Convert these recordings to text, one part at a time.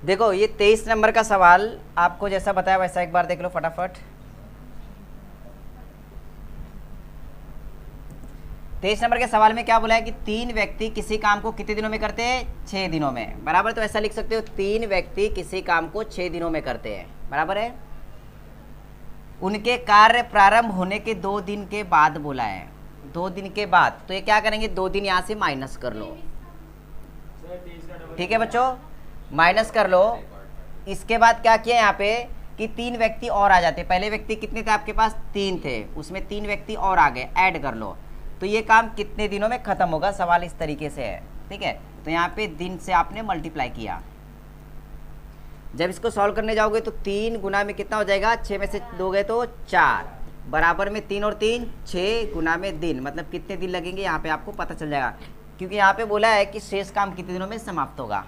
देखो ये 23 नंबर का सवाल आपको जैसा बताया वैसा एक बार देख लो फटाफट। 23 नंबर के सवाल में क्या बोला है कि 3 व्यक्ति किसी काम को कितने दिनों में करते हैं? 6 दिनों में, बराबर। तो ऐसा लिख सकते हो 3 व्यक्ति किसी काम को 6 दिनों में करते हैं, बराबर है। उनके कार्य प्रारंभ होने के 2 दिन के बाद बोला है, 2 दिन के बाद। तो ये क्या करेंगे, 2 दिन यहाँ से माइनस कर लो, ठीक है बच्चों, माइनस कर लो। इसके बाद क्या किया यहाँ पे कि 3 व्यक्ति और आ जाते। पहले व्यक्ति कितने थे आपके पास? 3 थे, उसमें 3 व्यक्ति और आ गए, ऐड कर लो। तो ये काम कितने दिनों में खत्म होगा? सवाल इस तरीके से है, ठीक है। तो यहाँ पे दिन से आपने मल्टीप्लाई किया। जब इसको सॉल्व करने जाओगे तो 3 गुना में कितना हो जाएगा? 6 में से 2 गए तो 4, बराबर में 3 और 3 6 गुना में दिन, मतलब कितने दिन लगेंगे यहाँ पे आपको पता चल जाएगा, क्योंकि यहाँ पे बोला है कि शेष काम कितने दिनों में समाप्त होगा।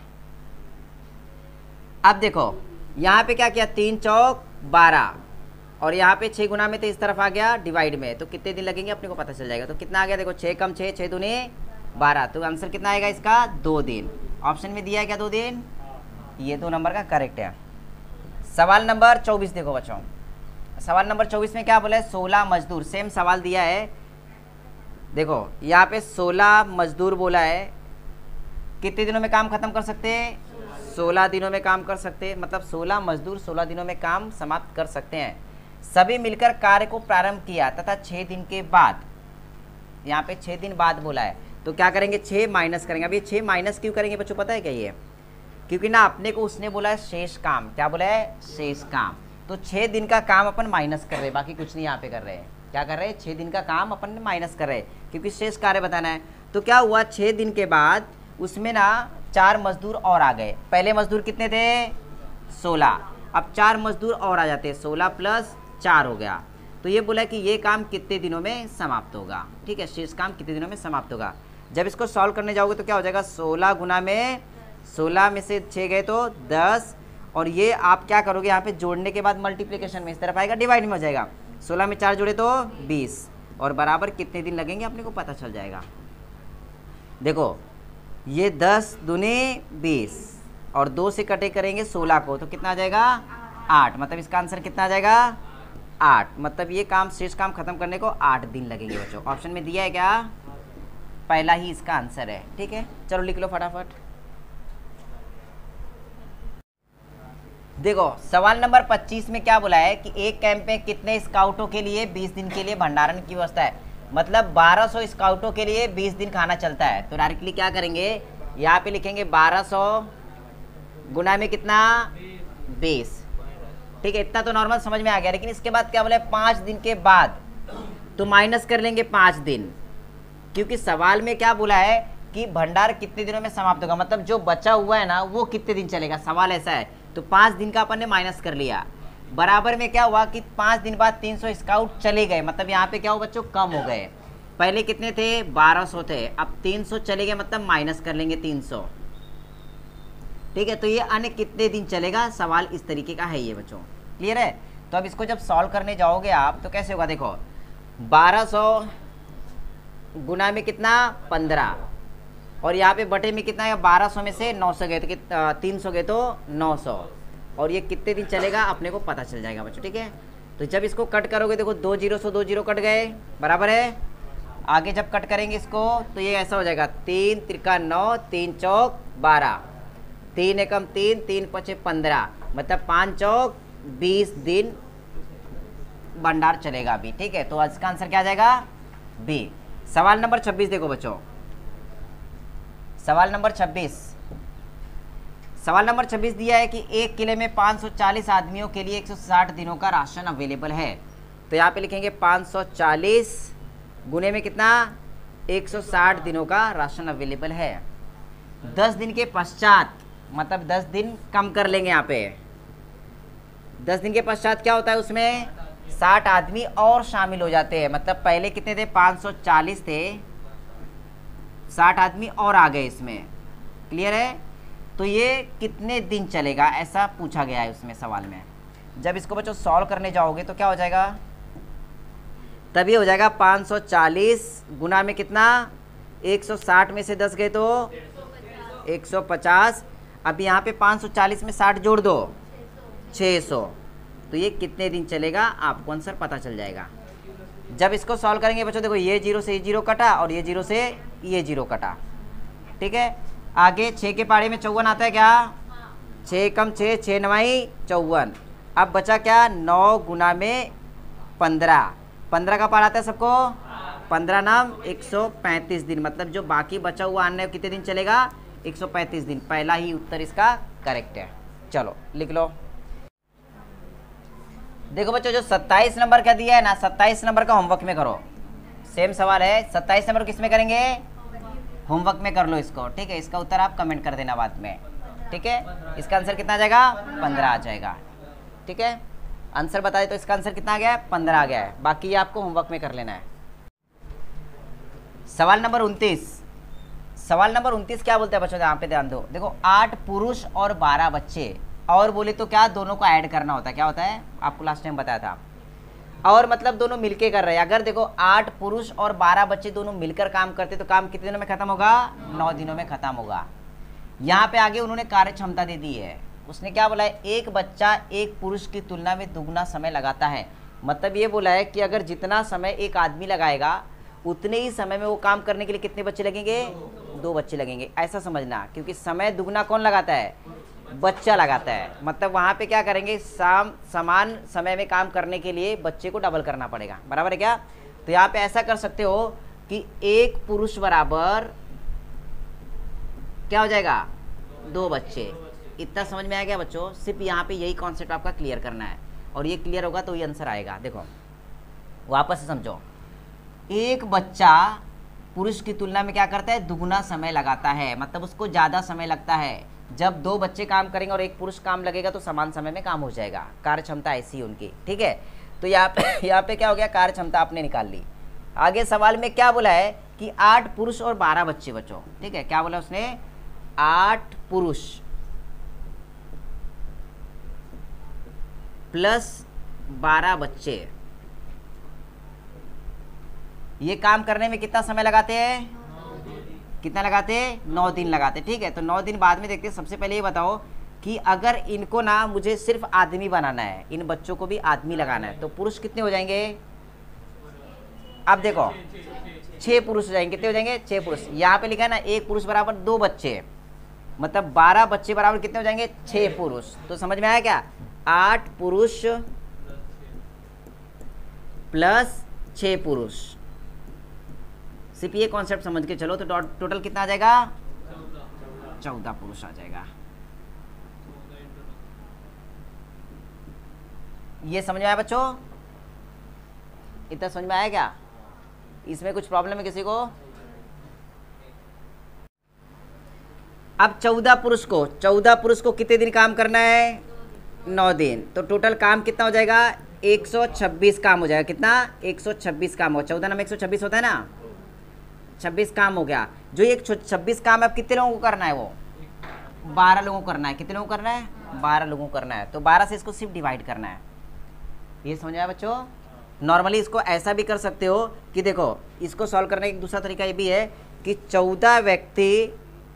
अब देखो यहाँ पे क्या किया, 3 चौक 12 और यहाँ पे 6 गुना में तो इस तरफ आ गया डिवाइड में, तो कितने दिन लगेंगे अपने को पता चल जाएगा। तो कितना आ गया देखो, 6 कम 6, 6 दूनी 12, तो आंसर कितना आएगा इसका? 2 दिन। ऑप्शन में दिया है क्या 2 दिन? ये 2 नंबर का करेक्ट है। सवाल नंबर 24 देखो बच्चों, सवाल नंबर 24 में क्या बोला है? 16 मजदूर, सेम सवाल दिया है। देखो यहाँ पे 16 मजदूर बोला है, कितने दिनों में काम खत्म कर सकते हैं? 16 दिनों में काम कर सकते हैं, मतलब 16 मजदूर 16 दिनों में काम समाप्त कर सकते हैं। सभी मिलकर कार्य को प्रारंभ किया तथा 6 दिन के बाद, यहाँ पे 6 दिन बाद बोला है, तो क्या करेंगे? 6 माइनस करेंगे। अब ये 6 माइनस क्यों करेंगे बच्चों, पता है क्या? ये क्योंकि ना अपने को उसने बोला है शेष काम। क्या बोला है? शेष काम। तो 6 दिन का काम अपन माइनस कर रहे हैं, बाकी कुछ नहीं यहाँ पे कर रहे हैं। क्या कर रहे हैं? 6 दिन का काम अपन माइनस कर रहे हैं, क्योंकि शेष कार्य बताना है। तो क्या हुआ, 6 दिन के बाद उसमें ना 4 मजदूर और आ गए। पहले मजदूर कितने थे? 16, अब 4 मजदूर और आ जाते हैं, 16 प्लस 4 हो गया। तो ये बोला कि ये काम कितने दिनों में समाप्त होगा, ठीक है, शेष काम कितने दिनों में समाप्त होगा। जब इसको सॉल्व करने जाओगे तो क्या हो जाएगा, 16 गुना में 16 में से 6 गए तो 10, और ये आप क्या करोगे यहाँ पे जोड़ने के बाद मल्टीप्लिकेशन में इस तरफ आएगा, डिवाइड में हो जाएगा। 16 में 4 जोड़े तो 20, और बराबर कितने दिन लगेंगे अपने को पता चल जाएगा। देखो ये 10 दूनी 20 और 2 से कटे करेंगे 16 को, तो कितना आ जाएगा? 8, मतलब इसका आंसर कितना आ जाएगा? 8, मतलब ये काम शेष काम खत्म करने को 8 दिन लगेंगे बच्चों। ऑप्शन में दिया है क्या? पहला ही इसका आंसर है, ठीक है। चलो लिख लो फटाफट। देखो सवाल नंबर 25 में क्या बोला है कि एक कैंप में कितने स्काउटों के लिए 20 दिन के लिए भंडारण की व्यवस्था है, मतलब 1200 स्काउटों के लिए 20 दिन खाना चलता है। तो डायरेक्टली क्या करेंगे, यहाँ पे लिखेंगे 1200 गुना में कितना? 20, ठीक है। इतना तो नॉर्मल समझ में आ गया, लेकिन इसके बाद क्या बोला है? 5 दिन के बाद, तो माइनस कर लेंगे 5 दिन, क्योंकि सवाल में क्या बोला है कि भंडार कितने दिनों में समाप्त होगा, मतलब जो बचा हुआ है ना वो कितने दिन चलेगा, सवाल ऐसा है। तो 5 दिन का अपन ने माइनस कर लिया, बराबर में क्या हुआ कि 5 दिन बाद 300 स्काउट चले गए, मतलब यहाँ पे क्या हो बच्चों, कम हो गए। पहले कितने थे? 1200 थे, अब 300 चले गए, मतलब माइनस कर लेंगे 300, ठीक है। तो ये अन्य कितने दिन चलेगा, सवाल इस तरीके का है ये बच्चों, क्लियर है। तो अब इसको जब सॉल्व करने जाओगे आप तो कैसे होगा, देखो 1200 गुना में कितना? 15, और यहाँ पे बटे में कितना है? 1200 में से 900 गए तो 300 गए तो 900, और ये कितने दिन चलेगा अपने को पता चल जाएगा बच्चों, ठीक है। तो जब इसको कट करोगे देखो 2 जीरो से 2 जीरो कट गए, बराबर है। आगे जब कट करेंगे इसको तो ये ऐसा हो जाएगा, 3 त्रिका 9, 3 चौक 12, 3 एकम 3, 3 पचे 15, मतलब 5 चौक 20 दिन भंडार चलेगा अभी, ठीक है। तो इसका आंसर क्या आ जाएगा? बी। सवाल नंबर 26 देखो बच्चों, सवाल नंबर 26, सवाल नंबर 26 दिया है कि एक किले में 540 आदमियों के लिए 160 दिनों का राशन अवेलेबल है। तो यहाँ पे लिखेंगे 540 गुने में कितना? 160 दिनों का राशन अवेलेबल है। 10 दिन के पश्चात, मतलब 10 दिन कम कर लेंगे यहाँ पे, 10 दिन के पश्चात क्या होता है, उसमें 60 आदमी और शामिल हो जाते हैं, मतलब पहले कितने थे? 540 थे, 60 आदमी और आ गए इसमें, क्लियर है। तो ये कितने दिन चलेगा ऐसा पूछा गया है उसमें सवाल में। जब इसको बच्चों सॉल्व करने जाओगे तो क्या हो जाएगा, तभी हो जाएगा 540 गुना में कितना? 160 में से 10 गए तो 150, अब यहाँ पे 540 में 60 जोड़ दो, 600। तो ये कितने दिन चलेगा आपको आंसर पता चल जाएगा। जब इसको सॉल्व करेंगे बच्चों, देखो ये 0 से ये 0 कटा और ये 0 से ये 0 कटा, ठीक है। आगे 6 के पाड़े में 54 आता है क्या? 6 कम 6, 6 9 54। अब बचा क्या? 9 गुना में 15, 15 का पार आता है सबको, 15 नाम 135 दिन, मतलब जो बाकी बचा हुआ अन्य कितने दिन चलेगा? 135 दिन। पहला ही उत्तर इसका करेक्ट है। चलो लिख लो। देखो बच्चों जो 27 नंबर का दिया है ना, 27 नंबर का होमवर्क में करो। सेम सवाल है, 27 नंबर किस में करेंगे? होमवर्क में कर लो इसको, ठीक है। इसका उत्तर आप कमेंट कर देना बाद में, ठीक है। इसका आंसर कितना आ जाएगा? 15 आ जाएगा, ठीक है। आंसर बता दे तो इसका आंसर कितना आ गया है? 15 आ गया है। बाकी ये आपको होमवर्क में कर लेना है। सवाल नंबर 29। सवाल नंबर 29 क्या बोलते हैं बच्चों? यहाँ पे ध्यान दो। देखो 8 पुरुष और 12 बच्चे, और बोले तो क्या दोनों को ऐड करना होता है। क्या होता है? आपको लास्ट टाइम बताया था। और मतलब दोनों मिलके कर रहे हैं। अगर देखो 8 पुरुष और 12 बच्चे दोनों मिलकर काम करते तो काम कितने दिनों में खत्म होगा? 9 दिनों में खत्म होगा। यहाँ पे आगे उन्होंने कार्य क्षमता दे दी है। उसने क्या बोला है? एक बच्चा एक पुरुष की तुलना में दुगना समय लगाता है। मतलब ये बोला है कि अगर जितना समय एक आदमी लगाएगा उतने ही समय में वो काम करने के लिए कितने बच्चे लगेंगे? 2 बच्चे लगेंगे। ऐसा समझना, क्योंकि समय दुगना कौन लगाता है? बच्चा लगाता है। मतलब वहाँ पे क्या करेंगे? समान समय में काम करने के लिए बच्चे को डबल करना पड़ेगा, बराबर है क्या? तो यहाँ पे ऐसा कर सकते हो कि एक पुरुष बराबर क्या हो जाएगा? 2 बच्चे। इतना समझ में आ गया बच्चों? सिर्फ यहाँ पे यही कॉन्सेप्ट आपका क्लियर करना है, और ये क्लियर होगा तो ये आंसर आएगा। देखो वापस से समझो। एक बच्चा पुरुष की तुलना में क्या करता है? दुगना समय लगाता है, मतलब उसको ज़्यादा समय लगता है। जब 2 बच्चे काम करेंगे और एक पुरुष काम लगेगा तो समान समय में काम हो जाएगा। कार्य क्षमता ऐसी उनकी, ठीक है। तो यहाँ पे क्या हो गया? कार्य क्षमता आपने निकाल ली। आगे सवाल में क्या बोला है कि 8 पुरुष और 12 बच्चे बच्चों, ठीक है। क्या बोला उसने? 8 पुरुष प्लस 12 बच्चे, ये काम करने में कितना समय लगाते हैं? कितना लगाते हैं? 9 दिन लगाते, ठीक है। तो 9 दिन बाद में देखते हैं। सबसे पहले ये बताओ कि अगर इनको ना मुझे सिर्फ आदमी बनाना है, इन बच्चों को भी आदमी लगाना है, तो पुरुष कितने हो जाएंगे? अब देखो 6 पुरुष हो जाएंगे। कितने हो जाएंगे? 6 पुरुष। यहाँ पे लिखा है ना एक पुरुष बराबर 2 बच्चे, मतलब 12 बच्चे बराबर कितने हो जाएंगे? 6 पुरुष। तो समझ में आया क्या? 8 पुरुष प्लस 6 पुरुष। सिर्फ ये कॉन्सेप्ट समझ के चलो तो टोटल कितना आ जाएगा? 14 पुरुष आ जाएगा। ये समझ में आया बच्चों? इतना समझ में आया क्या? इसमें कुछ प्रॉब्लम है किसी को? अब 14 पुरुष को कितने दिन काम करना है? 9 दिन। तो टोटल काम कितना हो जाएगा? 126 काम हो जाएगा। कितना? 126 काम हो। 14 में 126 होता है ना, 26 काम हो गया। जो ये 26 काम अब कितने लोगों को करना है? वो 12 लोगों को करना है। कितने लोगों को करना है? 12 लोगों को करना है। तो 12 से इसको सिर्फ डिवाइड करना है। ये समझ आया बच्चों? नॉर्मली इसको ऐसा भी कर सकते हो कि देखो इसको सॉल्व करने का दूसरा तरीका ये भी है कि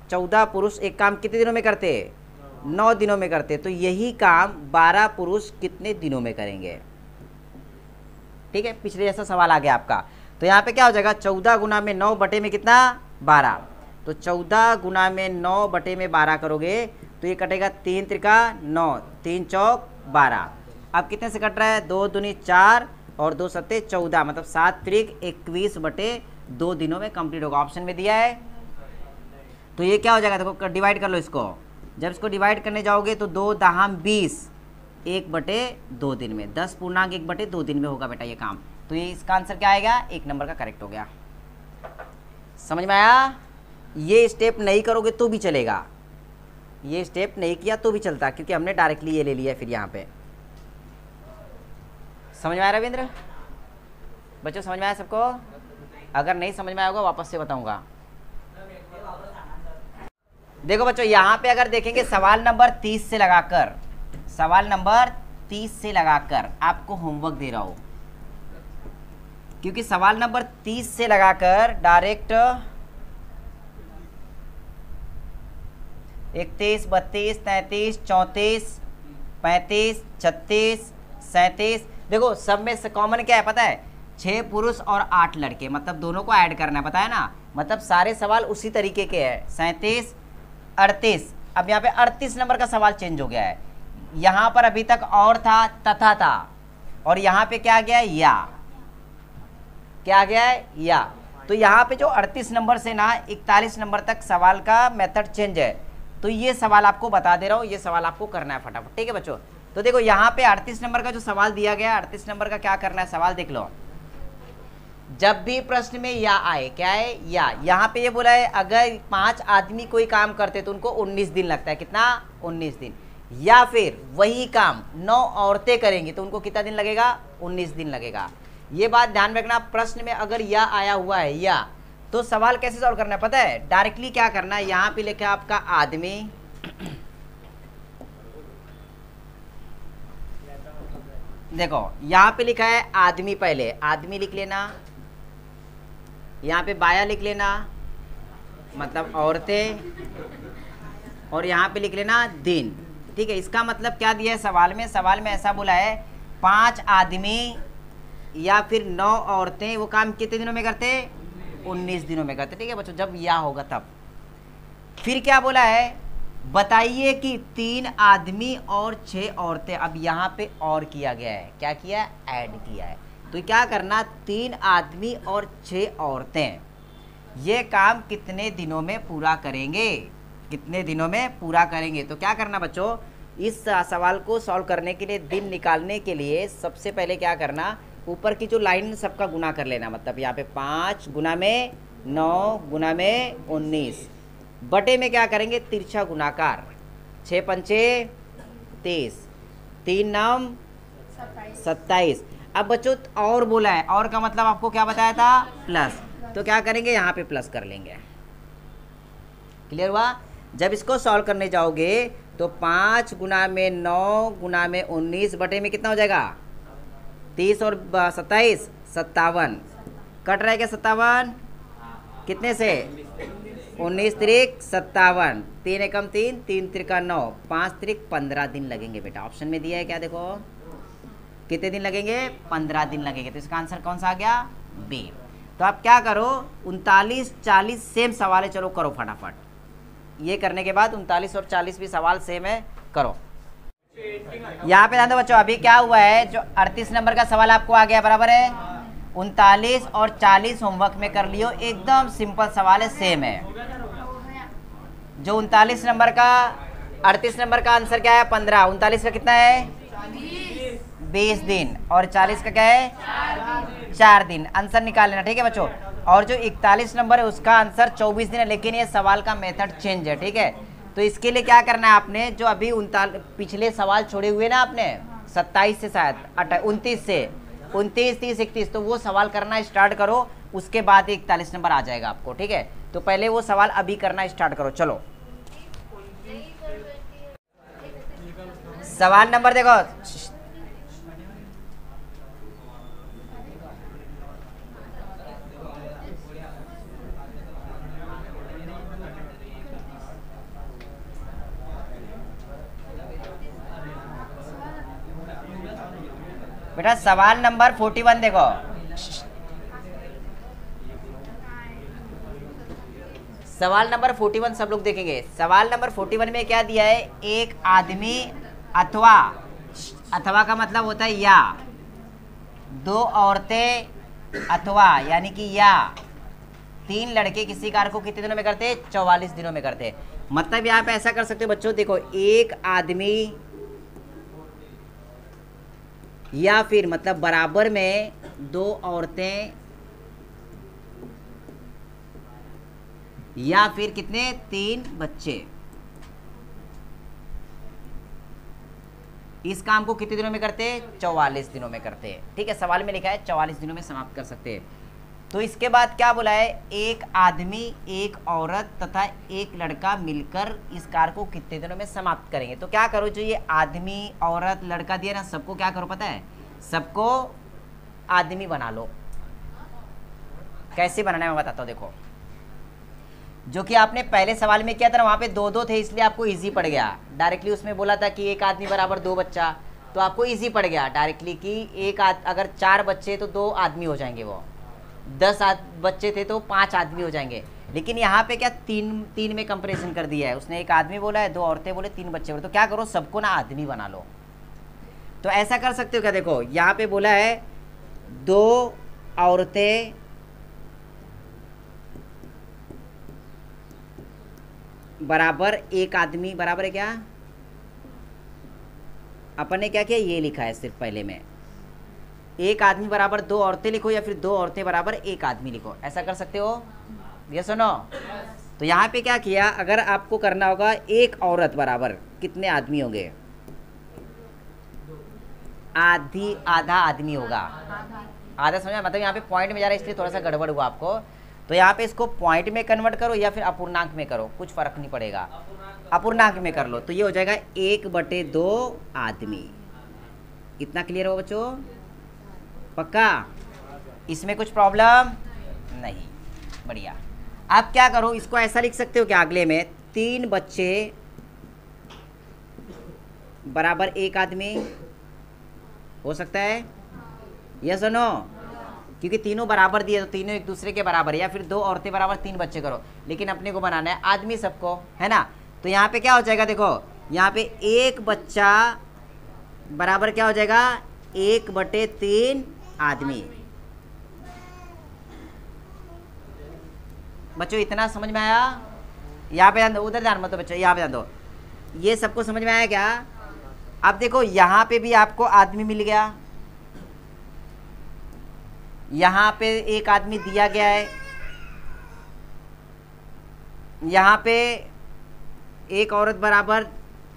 14 पुरुष एक काम कितने दिनों में करते हैं? 9 दिनों में करते। तो यही काम 12 पुरुष कितने दिनों में करेंगे? ठीक है, पिछले जैसा सवाल आ गया आपका। तो यहाँ पे क्या हो जाएगा? 14 गुना में 9 बटे में कितना? 12। तो 14 गुना में 9 बटे में 12 करोगे तो ये कटेगा 3 त्रिका 9, 3 चौक 12। अब कितने से कट रहा है? 2 दूनी 4 और 2 सत्ते 14, मतलब 7 त्रिक 21 बटे 2 दिनों में कंप्लीट होगा। ऑप्शन में दिया है। तो ये क्या हो जाएगा? देखो डिवाइड कर लो इसको। जब इसको डिवाइड करने जाओगे तो 2 दहाम 20, 1 बटे 2 दिन में, 10 पूर्णांक 1 बटे 2 दिन में होगा बेटा ये काम। तो ये इसका आंसर क्या आएगा? 1 नंबर का करेक्ट हो गया। समझ में आया? ये स्टेप नहीं करोगे तो भी चलेगा, ये स्टेप नहीं किया तो भी चलता, क्योंकि हमने डायरेक्टली ये ले लिया फिर यहाँ पे। समझ में आया रविंद्र? बच्चों समझ में आया सबको? अगर नहीं समझ में आया होगा वापस से बताऊंगा। देखो बच्चों यहाँ पे अगर देखेंगे सवाल नंबर 30 से लगाकर, सवाल नंबर 30 से लगाकर आपको होमवर्क दे रहा हूं, क्योंकि सवाल नंबर 30 से लगाकर डायरेक्ट 31, 32, 33, 34, 35, 36, 37। देखो सब में से कॉमन क्या है पता है, 6 पुरुष और 8 लड़के, मतलब दोनों को ऐड करना है, पता है ना, मतलब सारे सवाल उसी तरीके के हैं। 37, 38। अब यहाँ पे 38 नंबर का सवाल चेंज हो गया है। यहाँ पर अभी तक और था, तथा था, और यहाँ पे क्या आ गया है, या। क्या आ गया है, या। तो यहाँ पे जो 38 नंबर से ना 41 नंबर तक सवाल का मेथड चेंज है। तो ये सवाल आपको बता दे रहा हूँ, ये सवाल आपको करना है फटाफट, ठीक है बच्चों। तो देखो यहाँ पे 38 नंबर का जो सवाल दिया गया, 38 नंबर का क्या करना है, सवाल देख लो। जब भी प्रश्न में या आए, क्या है, या। यहाँ पे ये बोला है अगर 5 आदमी कोई काम करते तो उनको 19 दिन लगता है, कितना, 19 दिन। या फिर वही काम 9 औरतें करेंगी तो उनको कितना दिन लगेगा, 19 दिन लगेगा। ये बात ध्यान रखना, प्रश्न में अगर या आया हुआ है, या, तो सवाल कैसे सॉल्व करना है पता है, डायरेक्टली क्या करना है, यहाँ पे लिखा है आपका आदमी, देखो यहाँ पे लिखा है आदमी, पहले आदमी लिख लेना, यहाँ पे बाया लिख लेना, मतलब औरतें, और यहाँ पे लिख लेना दिन, ठीक है। इसका मतलब क्या दिया है सवाल में, सवाल में ऐसा बोला है 5 आदमी या फिर 9 औरतें वो काम कितने दिनों में करते, 19 दिनों में करते, ठीक है बच्चों, जब या होगा तब। फिर क्या बोला है, बताइए कि 3 आदमी और 6 औरतें, अब यहाँ पे और किया गया है, क्या किया, ऐड किया है। तो क्या करना, 3 आदमी और 6 औरतें ये काम कितने दिनों में पूरा करेंगे, कितने दिनों में पूरा करेंगे। तो क्या करना बच्चों, इस सवाल को सॉल्व करने के लिए, दिन निकालने के लिए सबसे पहले क्या करना, ऊपर की जो लाइन सबका गुना कर लेना, मतलब यहाँ पे 5 गुना में 9 गुना में 19, बटे में क्या करेंगे, तिरछा गुणाकार, 6 पंचे 30, 3 9 27। अब बच्चों और बोला है, और का मतलब आपको क्या बताया था, प्लस, तो क्या करेंगे यहाँ पे प्लस कर लेंगे। क्लियर हुआ। जब इसको सॉल्व करने जाओगे तो 5 गुना में 9 गुना में 19 बटे में कितना हो जाएगा, 30 और 27 57, कट रहा है क्या 57, कितने से, 19 त्रिक 57, 3 एकम 3, 3 त्रिका 9, 5 त्रिक 15 दिन लगेंगे बेटा। ऑप्शन में दिया है क्या, देखो कितने दिन लगेंगे, 15 दिन लगेंगे। तो इसका आंसर कौन सा आ गया, बी। तो आप क्या करो, 39 40 सेम सवाल है, चलो करो फटाफट। ये करने के बाद 39 और 40 भी सवाल सेम है, करो। यहाँ पे ध्यान दो बच्चों, अभी क्या हुआ है, जो 38 नंबर का सवाल आपको आ गया, बराबर है, 39 और 40 होमवर्क में कर लियो, एकदम सिंपल सवाल है, सेम है। जो 39 नंबर का 38 नंबर का आंसर क्या है, 15, 39 का कितना है, 20 दिन, और 40 का क्या है, 4 दिन। आंसर निकाल लेना, ठीक है बच्चों। और जो 41 नंबर है उसका आंसर 24 दिन है, लेकिन ये सवाल का मेथड चेंज है, ठीक है। तो इसके लिए क्या करना है आपने, जो अभी पिछले सवाल छोड़े हुए ना आपने 27 से, शायद 29 से, 29 30 31, तो वो सवाल करना स्टार्ट करो, उसके बाद 41 नंबर आ जाएगा आपको, ठीक है। तो पहले वो सवाल अभी करना स्टार्ट करो, चलो। सवाल नंबर देखो, बेटा सवाल नंबर 41 देखो, सवाल नंबर 41 सब लोग देखेंगे। सवाल नंबर 41 में क्या दिया है, एक आदमी अथवा, अथवा का मतलब होता है या, 2 औरतें अथवा यानी कि या 3 लड़के किसी कार्य को कितने दिनों में करते, 44 दिनों में करते। मतलब यहाँ पे ऐसा कर सकते हो बच्चों, देखो एक आदमी या फिर मतलब बराबर में 2 औरतें या फिर कितने, 3 बच्चे, इस काम को कितने दिनों में करते, 44 दिनों में करते हैं, ठीक है। सवाल में लिखा है 44 दिनों में समाप्त कर सकते हैं। तो इसके बाद क्या बोला है, एक आदमी, एक औरत तथा एक लड़का मिलकर इस कार्य को कितने दिनों में समाप्त करेंगे। तो क्या करो, जो ये आदमी औरत लड़का दिया ना, सबको क्या करो पता है, सबको आदमी बना लो। कैसे बनाना है मैं बताता हूँ, देखो जो कि आपने पहले सवाल में किया था ना, वहाँ पे 2-2 थे इसलिए आपको इजी पड़ गया। डायरेक्टली उसमें बोला था कि एक आदमी बराबर 2 बच्चा, तो आपको इजी पड़ गया डायरेक्टली कि अगर 4 बच्चे तो 2 आदमी हो जाएंगे, वो 10 बच्चे थे तो 5 आदमी हो जाएंगे। लेकिन यहाँ पे क्या तीन में कंपैरिजन कर दिया है उसने, एक आदमी बोला है, 2 औरतें बोले, 3 बच्चे बोले, तो क्या करो सबको ना आदमी बना लो। तो ऐसा कर सकते हो क्या, देखो यहाँ पे बोला है 2 औरतें बराबर 1 आदमी बराबर है क्या, अपन ने क्या किया ये लिखा है सिर्फ पहले में, 1 आदमी बराबर 2 औरतें लिखो या फिर 2 औरतें बराबर 1 आदमी लिखो, ऐसा कर सकते हो, ये सुनो। तो यहाँ पे क्या किया, अगर आपको करना होगा 1 औरत बराबर कितने आदमी होंगे, आधा आदमी होगा, आधा समझा, मतलब यहाँ पे पॉइंट में जा रहा है इसलिए थोड़ा सा गड़बड़ हुआ आपको। तो यहाँ पे इसको पॉइंट में कन्वर्ट करो या फिर अपूर्णांक में करो, कुछ फर्क नहीं पड़ेगा, अपूर्णांक में कर लो, तो ये हो जाएगा 1/2 आदमी। इतना क्लियर हो बच्चों, पक्का, इसमें कुछ प्रॉब्लम नहीं, बढ़िया। आप क्या करो, इसको ऐसा लिख सकते हो क्या, अगले में 3 बच्चे बराबर 1 आदमी हो सकता है, यस और नो, क्योंकि तीनों बराबर दिए तो तीनों एक दूसरे के बराबर है, या फिर 2 औरतें बराबर 3 बच्चे करो, लेकिन अपने को बनाना है आदमी सबको, है ना। तो यहाँ पे क्या हो जाएगा, देखो यहाँ पे 1 बच्चा बराबर क्या हो जाएगा, 1/3 आदमी। बच्चों इतना समझ में आया, यहाँ पे ध्यान दो, उधर ध्यान मत दो बच्चों, यहाँ पे ध्यान दो, ये सबको समझ में आया क्या। अब देखो यहाँ पे भी आपको आदमी मिल गया, यहाँ पे 1 आदमी दिया गया है, यहाँ पे 1 औरत बराबर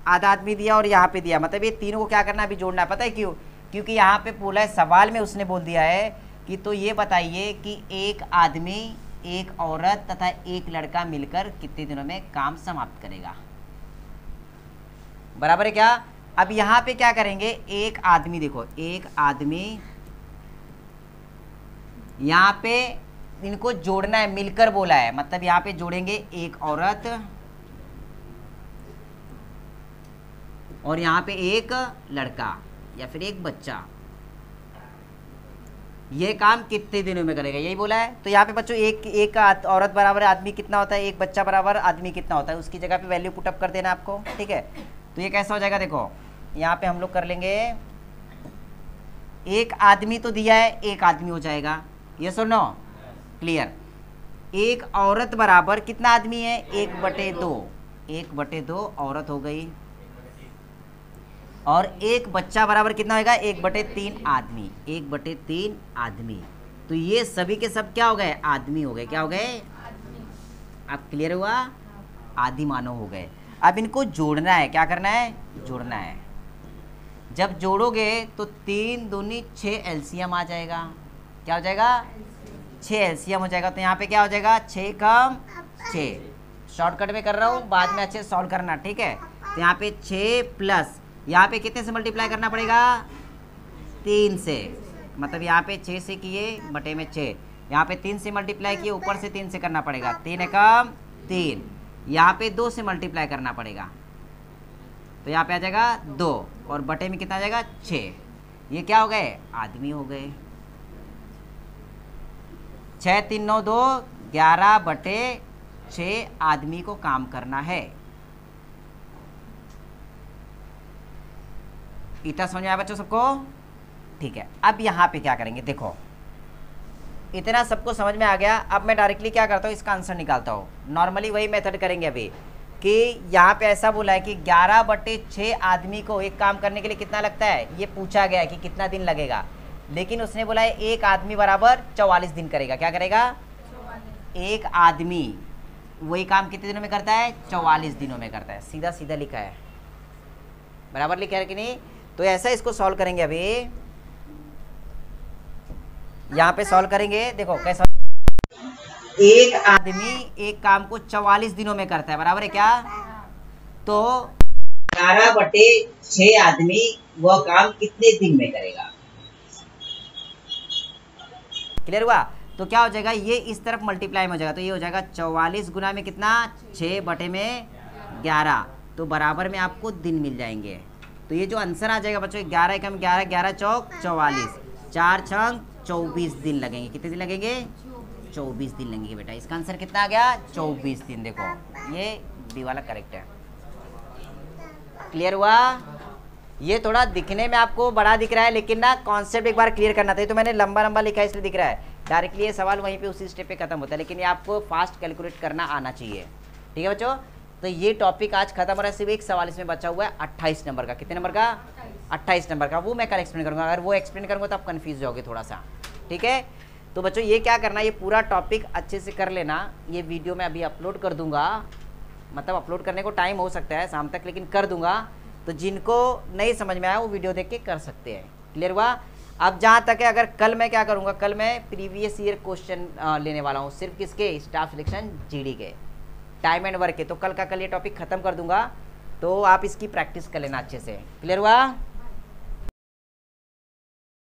आधा आदमी दिया और यहाँ पे दिया, मतलब ये तीनों को क्या करना है, अभी जोड़ना है। पता है क्यों, क्योंकि यहाँ पे बोला है सवाल में, उसने बोल दिया है कि तो ये बताइए कि 1 आदमी, 1 औरत तथा 1 लड़का मिलकर कितने दिनों में काम समाप्त करेगा, बराबर है क्या। अब यहाँ पे क्या करेंगे, 1 आदमी, देखो 1 आदमी, यहाँ पे इनको जोड़ना है, मिलकर बोला है, मतलब यहाँ पे जोड़ेंगे 1 औरत और यहाँ पे 1 लड़का या फिर 1 बच्चा, ये काम कितने दिनों में करेगा, यही बोला है। तो यहाँ पे बच्चों एक औरत बराबर आदमी कितना होता है, 1 बच्चा बराबर आदमी कितना होता है, उसकी जगह पे वैल्यू पुटअप कर देना आपको, ठीक है। तो ये कैसा हो जाएगा, देखो यहाँ पे हम लोग कर लेंगे, 1 आदमी तो दिया है, 1 आदमी हो जाएगा, यस और नो, क्लियर। 1 औरत बराबर कितना आदमी है, 1/2, 1/2 औरत हो गई, और 1 बच्चा बराबर कितना होगा, 1/3 आदमी, 1/3 आदमी। तो ये सभी के सब क्या हो गए, आदमी हो गए, क्या हो गए, अब क्लियर हुआ, आदि मानव हो गए। अब इनको जोड़ना है, क्या करना है, जोड़ना है। जब जोड़ोगे तो 3 दूनी 6 एलसीएम आ जाएगा, क्या हो जाएगा, 6 एलसीएम हो जाएगा। तो यहाँ पे क्या हो जाएगा, 6 कम 6, शॉर्टकट में कर रहा हूँ, बाद में अच्छे सॉल्व करना, ठीक है। तो यहाँ पे 6 प्लस यहाँ पे कितने से मल्टीप्लाई करना पड़ेगा, 3 से, मतलब यहाँ पे 6 से किए बटे में 6, यहाँ पे 3 से मल्टीप्लाई किए, ऊपर से 3 से करना पड़ेगा, 3 एकम 3, यहाँ पे 2 से मल्टीप्लाई करना पड़ेगा, तो यहाँ पे आ जाएगा 2 और बटे में कितना आ जाएगा 6, ये क्या हो गए, आदमी हो गए। 6 3 9 2 11/6 आदमी को काम करना है। इतना समझ में आया बच्चों सबको, ठीक है। अब यहाँ पे क्या करेंगे, देखो इतना सबको समझ में आ गया। अब मैं डायरेक्टली क्या करता हूँ, इसका आंसर निकालता हूँ। नॉर्मली वही मेथड करेंगे अभी कि यहाँ पे ऐसा बोला है कि 11/6 आदमी को एक काम करने के लिए कितना लगता है, ये पूछा गया है कि कितना दिन लगेगा, लेकिन उसने बोला है 1 आदमी बराबर 44 दिन करेगा, क्या करेगा, 1 आदमी वही काम कितने दिनों में करता है, 44 दिनों में करता है, सीधा सीधा लिखा है, बराबर लिखा है कि नहीं। तो ऐसा इसको सॉल्व करेंगे, अभी यहाँ पे सॉल्व करेंगे, देखो कैसा, 1 आदमी एक काम को 44 दिनों में करता है, बराबर है क्या, तो 11/6 आदमी वह काम कितने दिन में करेगा, क्लियर हुआ। तो क्या हो जाएगा, ये इस तरफ मल्टीप्लाई में हो जाएगा, तो ये हो जाएगा 44 गुना में कितना 6 बटे में 11, तो बराबर में आपको दिन मिल जाएंगे। तो ये जो आंसर आ जाएगा बच्चों 11 एकम 11, 11 चौक 44, 4 छंग 24 दिन लगेंगे। कितने दिन लगेंगे? 24 दिन लगेंगे बेटा। इसका आंसर कितना आ गया? 24 दिन। देखो ये बी वाला करेक्ट है। क्लियर हुआ? ये थोड़ा दिखने में आपको बड़ा दिख रहा है, लेकिन ना कॉन्सेप्ट एक बार क्लियर करना था। तो मैंने लंबा लंबा लिखा है इसलिए दिख रहा है, डायरेक्टली ये सवाल वहीं पे उसी स्टेप पे खत्म होता है, लेकिन ये आपको फास्ट कैलकुलेट करना आना चाहिए। ठीक है बच्चों, तो ये टॉपिक आज खत्म हो रहा है। सिर्फ एक सवाल इसमें बचा हुआ है 28 नंबर का। कितने नंबर का? 28 नंबर का। वो मैं कल एक्सप्लेन करूँगा। अगर वो एक्सप्लेन करूँगा तो आप कन्फ्यूज जाओगे थोड़ा सा। ठीक है, तो बच्चों ये क्या करना, ये पूरा टॉपिक अच्छे से कर लेना। ये वीडियो मैं अभी अपलोड कर दूंगा, मतलब अपलोड करने को टाइम हो सकता है शाम तक, लेकिन कर दूंगा। तो जिनको नहीं समझ में आया वो वीडियो देख के कर सकते हैं। क्लियर हुआ? अब जहाँ तक है, अगर कल मैं क्या करूँगा, कल मैं प्रीवियस ईयर क्वेश्चन लेने वाला हूँ, सिर्फ किसके? स्टाफ सिलेक्शन जीडी के, टाइम एंड वर्क के। तो कल का कल ये टॉपिक खत्म कर दूंगा, तो आप इसकी प्रैक्टिस कर लेना अच्छे से। क्लियर हुआ?